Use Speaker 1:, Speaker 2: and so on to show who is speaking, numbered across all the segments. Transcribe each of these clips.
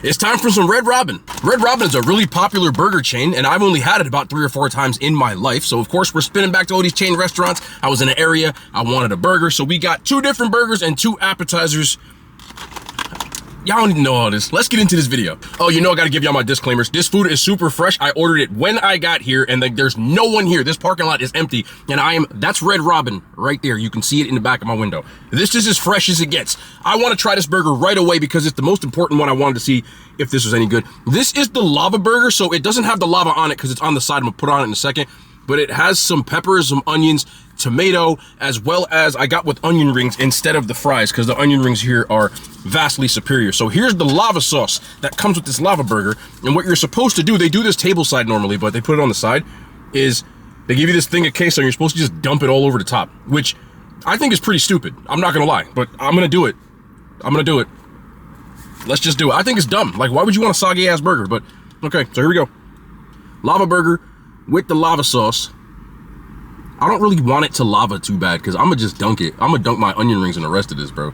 Speaker 1: It's time for some Red Robin. Red Robin is a really popular burger chain, and I've only had it about 3 or 4 times in my life. So of course we're spinning back to all these chain restaurants. I was in an area, I wanted a burger. So we got 2 different burgers and 2 appetizers. Y'all don't even know all this. Let's get into this video. Oh, you know I gotta give y'all my disclaimers. This food is super fresh. I ordered it when I got here, and there's no one here. This parking lot is empty, and that's Red Robin right there. You can see it in the back of my window. This is as fresh as it gets. I wanna try this burger right away because it's the most important one. I wanted to see if this was any good. This is the lava burger, so it doesn't have the lava on it because it's on the side. I'm gonna put on it in a second, but it has some peppers, some onions, tomato, as well as I got with onion rings instead of the fries because the onion rings here are vastly superior. So here's the lava sauce that comes with this lava burger. And what you're supposed to do, they do this table side normally, but they put it on the side, is they give you this thing of queso and you're supposed to just dump it all over the top, which I think is pretty stupid. I'm not gonna lie, but I'm gonna do it. I'm gonna do it. Let's just do it. I think it's dumb. Like, why would you want a soggy ass burger? But okay, so here we go. Lava burger with the lava sauce. I don't really want it to lava too bad because I'm gonna just dunk it. I'm gonna dunk my onion rings in the rest of this, bro.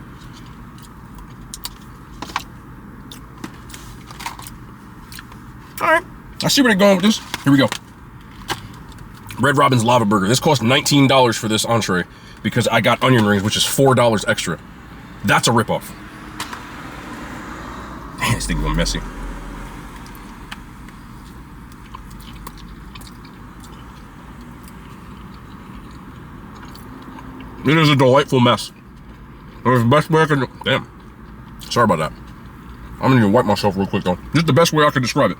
Speaker 1: All right, I see where they're going with this. Here we go. Red Robin's lava burger. This cost $19 for this entree because I got onion rings, which is $4 extra. That's a ripoff. Man, this thing going messy. It is a delightful mess. It was the best way I could. Damn. Sorry about that. I'm gonna need to wipe myself real quick though. This is the best way I could describe it.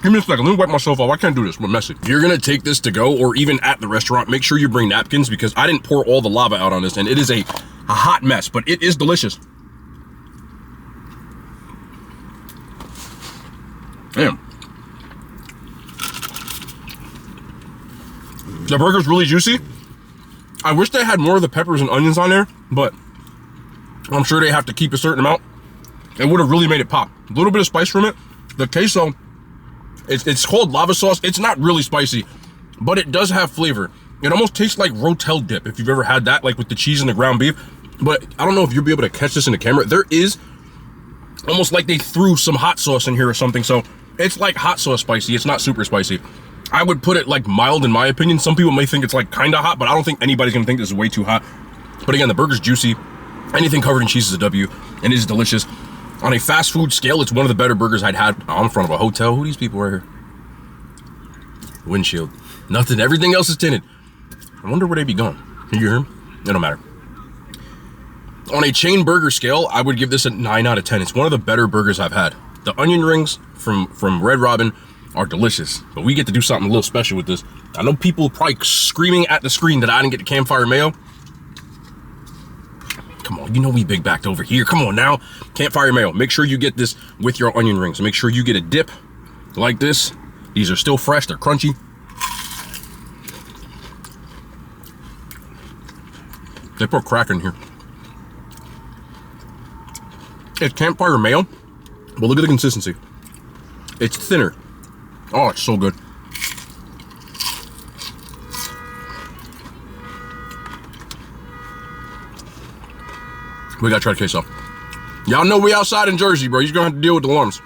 Speaker 1: Give me a second. Let me wipe myself off. I can't do this. We're messy. If you're gonna take this to go, or even at the restaurant, make sure you bring napkins because I didn't pour all the lava out on this, and it is a hot mess, but it is delicious. Damn. The burger's really juicy. I wish they had more of the peppers and onions on there, but I'm sure they have to keep a certain amount. It would have really made it pop. A little bit of spice from it. The queso, it's called lava sauce. It's not really spicy, but it does have flavor. It almost tastes like Rotel dip, if you've ever had that, like with the cheese and the ground beef. But I don't know if you'll be able to catch this in the camera. There is almost like they threw some hot sauce in here or something. So it's like hot sauce spicy. It's not super spicy. I would put it like mild in my opinion. Some people may think it's like kind of hot, but I don't think anybody's gonna think this is way too hot. But again, the burger's juicy. Anything covered in cheese is a W, and it is delicious. On a fast food scale, it's one of the better burgers I'd had. I'm in front of a hotel. Who are these people right here? Windshield. Nothing. Everything else is tinted. I wonder where they be going. Can you hear him? It don't matter. On a chain burger scale, I would give this a 9 out of 10. It's one of the better burgers I've had. The onion rings from Red Robin are delicious, but we get to do something a little special with this. I know people probably screaming at the screen that I didn't get the campfire mayo. Come on, you know we big backed over here. Come on now, campfire mayo. Make sure you get this with your onion rings. Make sure you get a dip like this. These are still fresh, they're crunchy. They put crack in here. It's campfire mayo, but look at the consistency. It's thinner. Oh, it's so good. We gotta try the queso. Y'all know we outside in Jersey, bro. You're gonna have to deal with the alarms.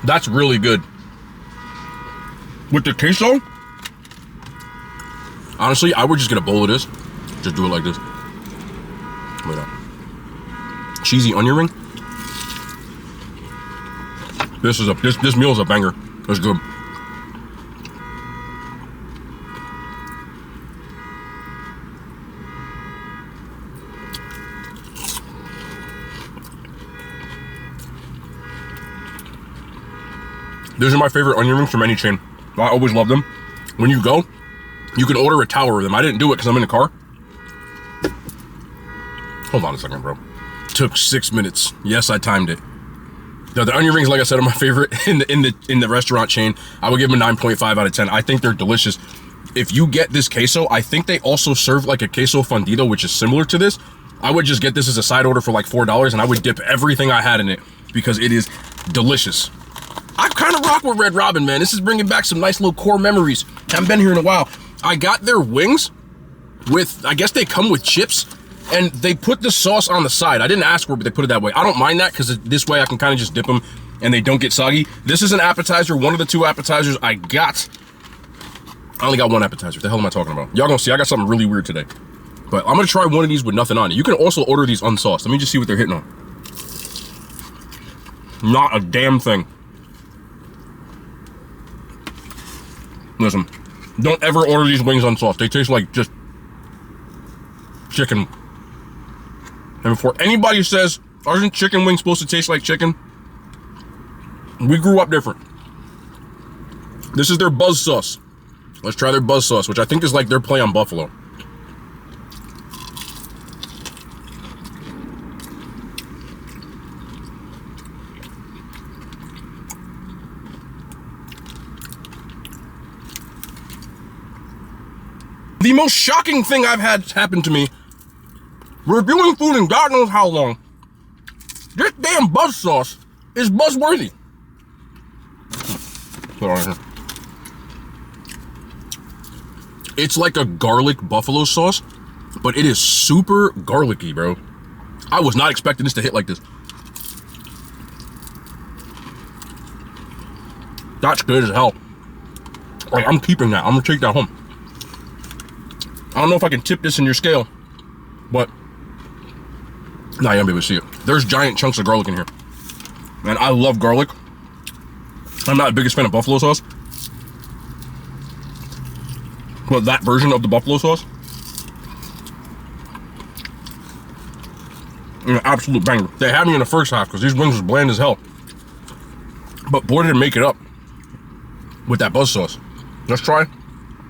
Speaker 1: That's really good. With the queso, honestly, I would just get a bowl of this. Just do it like this. Wait up. Cheesy onion ring. This meal is a banger. It's good. These are my favorite onion rings from any chain. I always love them. When you go, you can order a tower of them. I didn't do it because I'm in the car. Hold on a second, bro. Took 6 minutes. Yes, I timed it. The onion rings, like I said, are my favorite in the restaurant chain. I would give them a 9.5 out of 10. I think they're delicious. If you get this queso, I think they also serve like a queso fundido, which is similar to this. I would just get this as a side order for like $4, and I would dip everything I had in it because it is delicious. I kind of rock with Red Robin, man. This is bringing back some nice little core memories. I haven't been here in a while. I got their wings with, I guess they come with chips, and they put the sauce on the side. I didn't ask for it, but they put it that way. I don't mind that because this way I can kind of just dip them and they don't get soggy. This is an appetizer, one of the 2 appetizers I got. I only got 1 appetizer. What the hell am I talking about? Y'all gonna see, I got something really weird today. But I'm gonna try one of these with nothing on it. You can also order these unsauced. Let me just see what they're hitting on. Not a damn thing. Listen, don't ever order these wings unsauced. They taste like just chicken. And before anybody says, aren't chicken wings supposed to taste like chicken? We grew up different. This is their buzz sauce. Let's try their buzz sauce, which I think is like their play on buffalo. The most shocking thing I've had happen to me, reviewing food in God knows how long, this damn buzz sauce is buzzworthy. Put it on here. It's like a garlic buffalo sauce, but it is super garlicky, bro. I was not expecting this to hit like this. That's good as hell. Like, I'm keeping that. I'm gonna take that home. I don't know if I can tip this in your scale, but nah, you'll be able to see it. There's giant chunks of garlic in here. Man, I love garlic. I'm not the biggest fan of buffalo sauce, but that version of the buffalo sauce, an absolute banger. They had me in the first half because these wings was bland as hell, but boy did it make it up with that buzz sauce. Let's try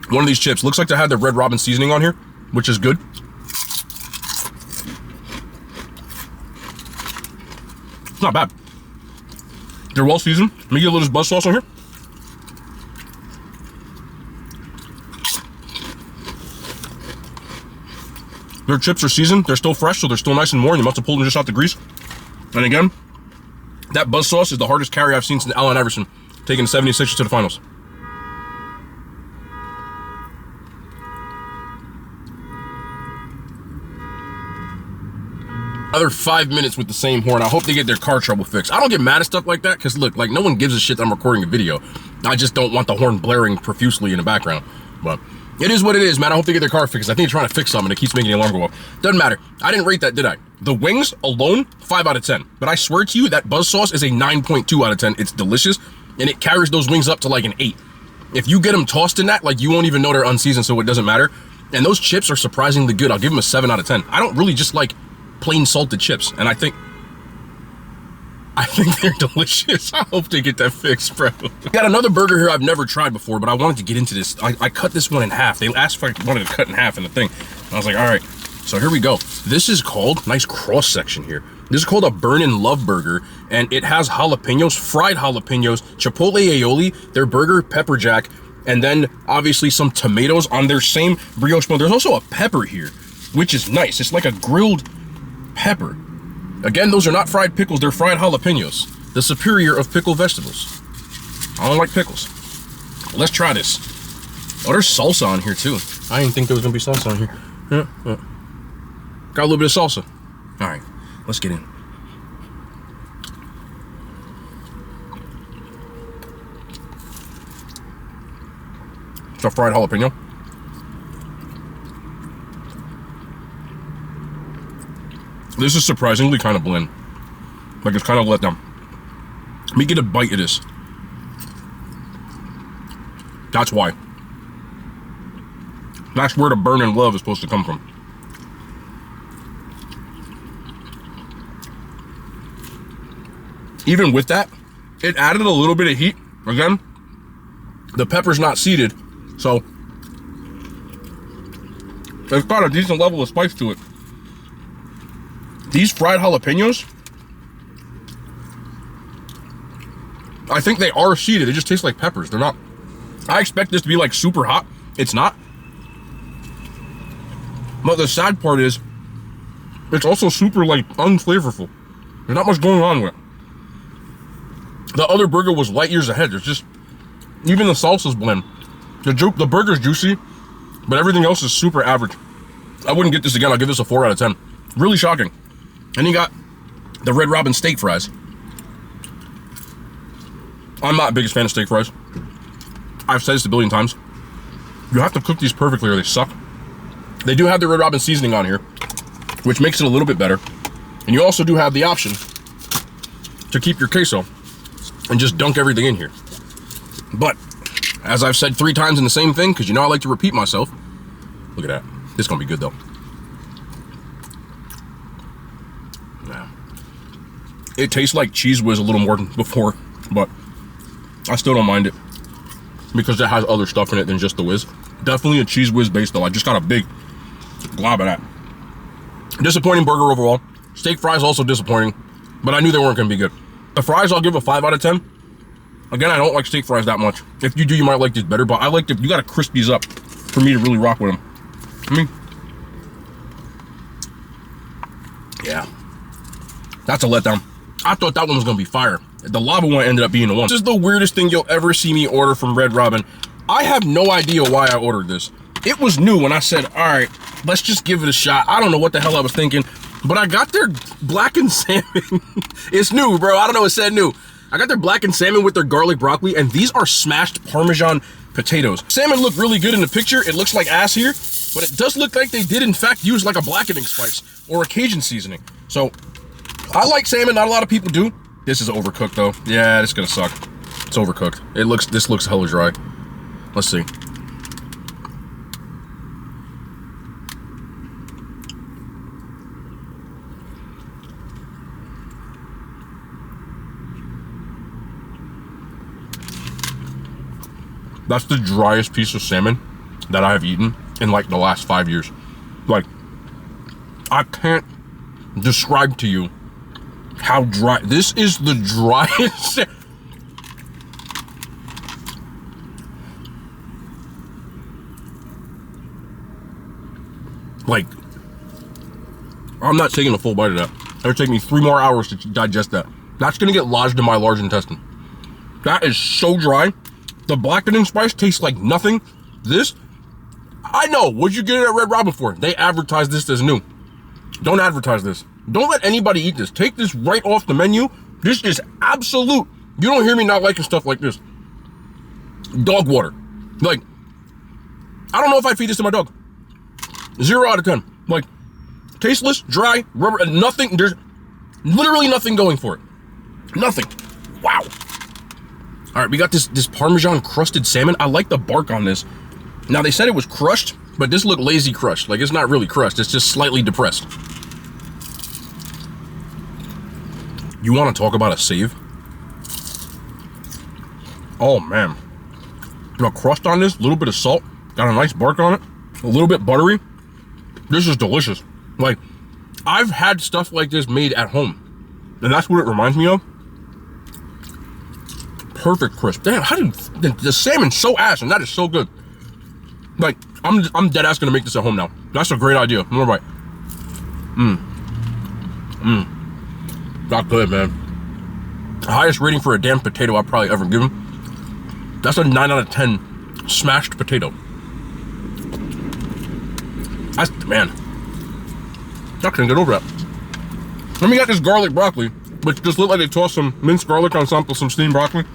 Speaker 1: one of these chips. Looks like they had the Red Robin seasoning on here, which is good. It's not bad. They're well seasoned. Let me get a little buzz sauce on here. Their chips are seasoned. They're still fresh, so they're still nice and warm. They must have pulled them just out the grease. And again, that buzz sauce is the hardest carry I've seen since Allen Iverson, taking 76ers to the finals. Another 5 minutes with the same horn. I hope they get their car trouble fixed. I don't get mad at stuff like that because look, like no one gives a shit that I'm recording a video. I just don't want the horn blaring profusely in the background. But it is what it is, man. I hope they get their car fixed. I think they're trying to fix something. It keeps making the alarm go off. Doesn't matter. I didn't rate that, did I? The wings alone, 5 out of 10. But I swear to you, that buzz sauce is a 9.2 out of 10. It's delicious, and it carries those wings up to like an 8. If you get them tossed in that, like you won't even know they're unseasoned, so it doesn't matter. And those chips are surprisingly good. I'll give them a 7 out of 10. I don't really just like plain salted chips, and I think they're delicious. I hope they get that fixed, bro. Got another burger here I've never tried before, but I wanted to get into this. I cut this one in half. They asked if I wanted to cut in half in the thing. And I was like, all right. So here we go. This is called, nice cross section here. This is called a Burn and Love burger, and it has jalapenos, fried jalapenos, chipotle aioli, their burger, pepper jack, and then obviously some tomatoes on their same brioche bun. There's also a pepper here, which is nice. It's like a grilled pepper. Again, those are not fried pickles, they're fried jalapenos, the superior of pickle vegetables. I don't like pickles. Let's try this. Oh, there's salsa on here too. I didn't think there was gonna be salsa on here. Got a little bit of salsa. All right, let's get in. It's a fried jalapeno. This is surprisingly kind of bland. Like it's kind of let down. Let me get a bite of this. That's why. That's where the burn and love is supposed to come from. Even with that, it added a little bit of heat. Again, the pepper's not seeded, so it's got a decent level of spice to it. These fried jalapenos, I think they are seeded. They just taste like peppers. They're not. I expect this to be like super hot. It's not. But the sad part is, it's also super like unflavorful. There's not much going on with it. The other burger was light years ahead. There's just, even the salsa's blend. The burger's juicy. but everything else is super average. I wouldn't get this again. I'll give this a 4 out of 10. Really shocking. And you got the Red Robin steak fries. I'm not the biggest fan of steak fries. I've said this a billion times. You have to cook these perfectly or they suck. They do have the Red Robin seasoning on here, which makes it a little bit better. And you also do have the option to keep your queso and just dunk everything in here. But as I've said 3 times in the same thing, because you know I like to repeat myself. Look at that. This is gonna be good though. Yeah. It tastes like Cheese Whiz a little more than before, but I still don't mind it because it has other stuff in it than just the whiz. Definitely a Cheese Whiz base though. I just got a big glob of that. Disappointing burger overall. Steak fries also disappointing, but I knew they weren't gonna be good. The fries I'll give a 5 out of 10. Again, I don't like steak fries that much. If you do, you might like these better, but I like you gotta crisp these up for me to really rock with them. I mean, yeah, that's a letdown. I thought that one was gonna be fire. The lava one ended up being the one. This is the weirdest thing you'll ever see me order from Red Robin. I have no idea why I ordered this. It was new when I said, all right, let's just give it a shot. I don't know what the hell I was thinking, but I got their blackened salmon. It's new, bro. I don't know, it said new. I got their blackened salmon with their garlic broccoli, and these are smashed Parmesan potatoes. Salmon look really good in the picture. It looks like ass here, but it does look like they did in fact use like a blackening spice or a Cajun seasoning. So I like salmon, not a lot of people do. This is overcooked though. Yeah, it's gonna suck. It's overcooked. This looks hella dry. Let's see. That's the driest piece of salmon that I have eaten in like the last 5 years. Like, I can't describe to you how dry. This is the driest. Like, I'm not taking a full bite of that. It'll take me 3 more hours to digest that. That's gonna get lodged in my large intestine. That is so dry. The blackening spice tastes like nothing. This, I know. What'd you get it at Red Robin for? They advertise this as new. Don't advertise this. Don't let anybody eat this. Take this right off the menu. This is absolute. You don't hear me not liking stuff like this. Dog water. Like, I don't know if I'd feed this to my dog. 0 out of 10. Like, tasteless, dry, rubber, nothing. There's literally nothing going for it. Nothing. Wow. All right, we got this Parmesan crusted salmon. I like the bark on this. Now, they said it was crushed, but this looked lazy crushed. Like, it's not really crushed. It's just slightly depressed. You want to talk about a save? Oh, man. The crust on this, a little bit of salt. Got a nice bark on it. A little bit buttery. This is delicious. Like, I've had stuff like this made at home, and that's what it reminds me of. Perfect crisp. Damn, how did the salmon's so ass, and that is so good. Like, I'm dead ass gonna make this at home now. That's a great idea. More right. Not good, man. The highest rating for a damn potato I've probably ever given. That's a 9 out of 10 smashed potato. That's, man. I couldn't get over that. Then we got this garlic broccoli, which just looked like they tossed some minced garlic on some steamed broccoli.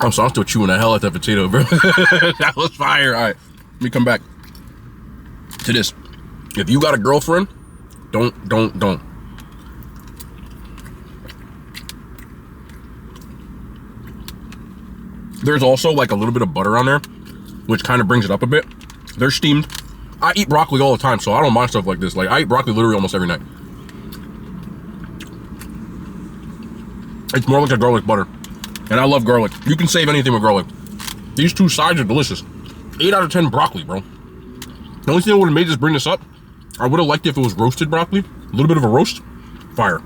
Speaker 1: I'm sorry, I'm still chewing the hell out that potato, bro. That was fire. All right, let me come back to this. If you got a girlfriend, don't. There's also like a little bit of butter on there, which kind of brings it up a bit. They're steamed. I eat broccoli all the time, so I don't mind stuff like this. Like, I eat broccoli literally almost every night. It's more like a garlic butter. And I love garlic. You can save anything with garlic. These 2 sides are delicious. 8 out of 10 broccoli, bro. The only thing that would have made this bring this up, I would have liked it if it was roasted broccoli. A little bit of a roast. Fire.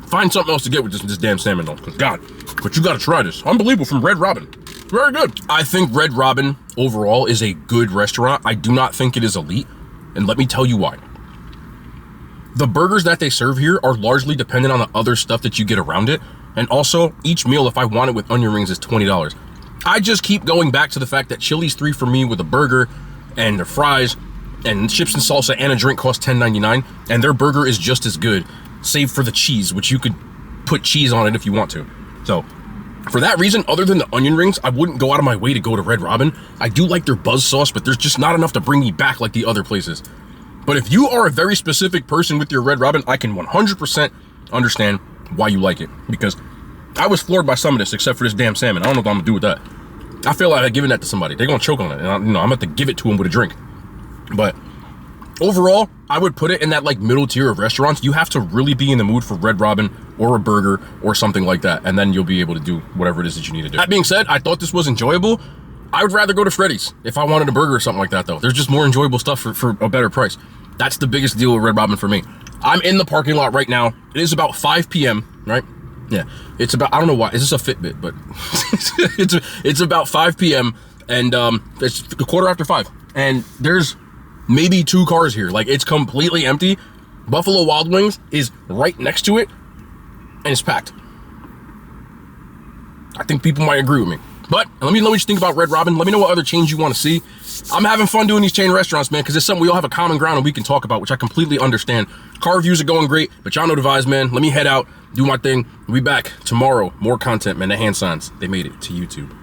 Speaker 1: Find something else to get with this damn salmon, though. Because, God, but you got to try this. Unbelievable, from Red Robin. Very good. I think Red Robin, overall, is a good restaurant. I do not think it is elite. And let me tell you why. The burgers that they serve here are largely dependent on the other stuff that you get around it. And also, each meal, if I want it with onion rings, is $20. I just keep going back to the fact that Chili's 3 for me with a burger and the fries and chips and salsa and a drink cost $10.99, and their burger is just as good, save for the cheese, which you could put cheese on it if you want to. So for that reason, other than the onion rings, I wouldn't go out of my way to go to Red Robin. I do like their buzz sauce, but there's just not enough to bring me back like the other places. But if you are a very specific person with your Red Robin, I can 100% understand why you like it, because I was floored by some of this except for this damn salmon. I don't know what I'm gonna do with that. I feel like I've given that to somebody. They're gonna choke on it, and I'm gonna have to give it to them with a drink. But overall, I would put it in that like middle tier of restaurants. You have to really be in the mood for Red Robin or a burger or something like that, and then you'll be able to do whatever it is that you need to do. That being said, I thought this was enjoyable. I would rather go to Freddy's if I wanted a burger or something like that, though. There's just more enjoyable stuff for a better price. That's the biggest deal with Red Robin for me. I'm in the parking lot right now. It is about 5 p.m., right? Yeah, it's about, I don't know why, is this a Fitbit? But it's about 5 p.m. and it's a 5:15. And there's maybe 2 cars here. Like, it's completely empty. Buffalo Wild Wings is right next to it, and it's packed. I think people might agree with me. But let me know what you think about Red Robin. Let me know what other chains you want to see. I'm having fun doing these chain restaurants, man, because it's something we all have a common ground and we can talk about, which I completely understand. Car reviews are going great, but y'all know the vibes, man. Let me head out, do my thing. We'll be back tomorrow. More content, man. The hand signs, they made it to YouTube.